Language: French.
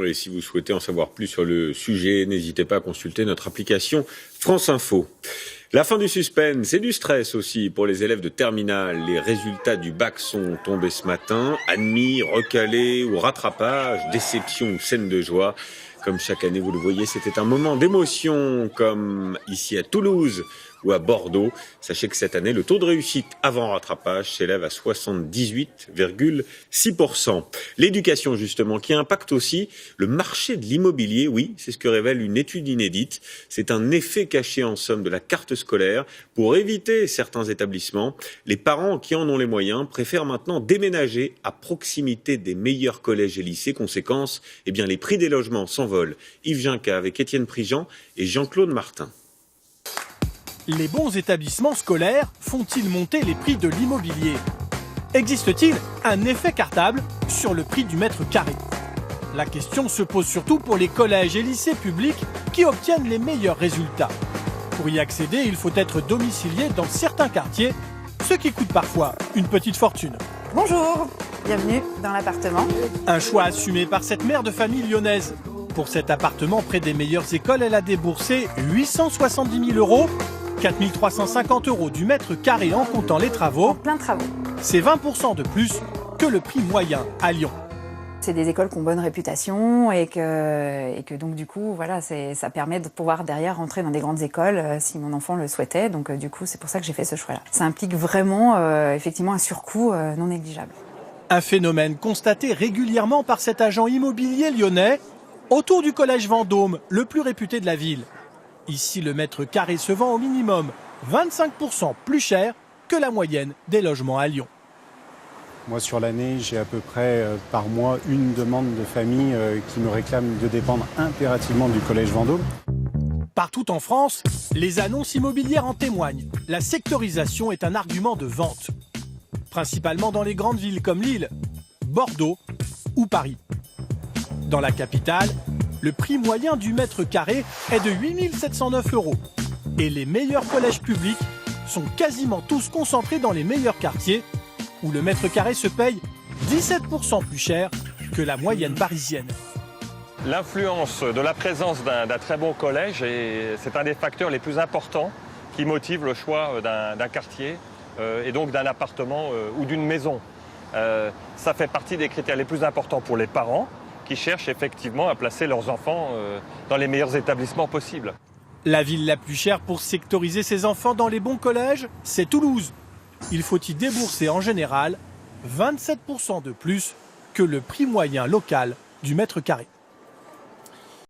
Et si vous souhaitez en savoir plus sur le sujet, n'hésitez pas à consulter notre application France Info. La fin du suspense et du stress aussi pour les élèves de terminale. Les résultats du bac sont tombés ce matin. Admis, recalés ou rattrapage, déception ou scène de joie. Comme chaque année, vous le voyez, c'était un moment d'émotion, comme ici à Toulouse ou à Bordeaux. Sachez que cette année, le taux de réussite avant rattrapage s'élève à 78,6%. L'éducation, justement, qui impacte aussi le marché de l'immobilier. Oui, c'est ce que révèle une étude inédite. C'est un effet caché, en somme, de la carte scolaire. Pour éviter certains établissements, les parents qui en ont les moyens préfèrent maintenant déménager à proximité des meilleurs collèges et lycées. Conséquence, les prix des logements s'envolent. Yves Ginca avec Étienne Prigent et Jean-Claude Martin. Les bons établissements scolaires font-ils monter les prix de l'immobilier? Existe-t-il un effet cartable sur le prix du mètre carré? La question se pose surtout pour les collèges et lycées publics qui obtiennent les meilleurs résultats. Pour y accéder, il faut être domicilié dans certains quartiers, ce qui coûte parfois une petite fortune. Bonjour, bienvenue dans l'appartement. Un choix assumé par cette mère de famille lyonnaise. Pour cet appartement près des meilleures écoles, elle a déboursé 870 000 €, 4 350 € du mètre carré en comptant les travaux. Plein de travaux. C'est 20% de plus que le prix moyen à Lyon. C'est des écoles qui ont bonne réputation et que donc du coup, voilà, ça permet de pouvoir derrière rentrer dans des grandes écoles si mon enfant le souhaitait. Donc du coup, c'est pour ça que j'ai fait ce choix-là. Ça implique vraiment effectivement un surcoût non négligeable. Un phénomène constaté régulièrement par cet agent immobilier lyonnais autour du collège Vendôme, le plus réputé de la ville. Ici, le mètre carré se vend au minimum 25% plus cher que la moyenne des logements à Lyon. Moi, sur l'année, j'ai à peu près par mois une demande de famille qui me réclame de dépendre impérativement du collège Vendôme. Partout en France, les annonces immobilières en témoignent. La sectorisation est un argument de vente. Principalement dans les grandes villes comme Lille, Bordeaux ou Paris. Dans la capitale, le prix moyen du mètre carré est de 8 709 €. Et les meilleurs collèges publics sont quasiment tous concentrés dans les meilleurs quartiers, où le mètre carré se paye 17% plus cher que la moyenne parisienne. L'influence de la présence d'un très bon collège, c'est un des facteurs les plus importants qui motive le choix d'un quartier et donc d'un appartement ou d'une maison. Ça fait partie des critères les plus importants pour les parents qui cherchent effectivement à placer leurs enfants dans les meilleurs établissements possibles. La ville la plus chère pour sectoriser ses enfants dans les bons collèges, c'est Toulouse. Il faut y débourser en général 27% de plus que le prix moyen local du mètre carré.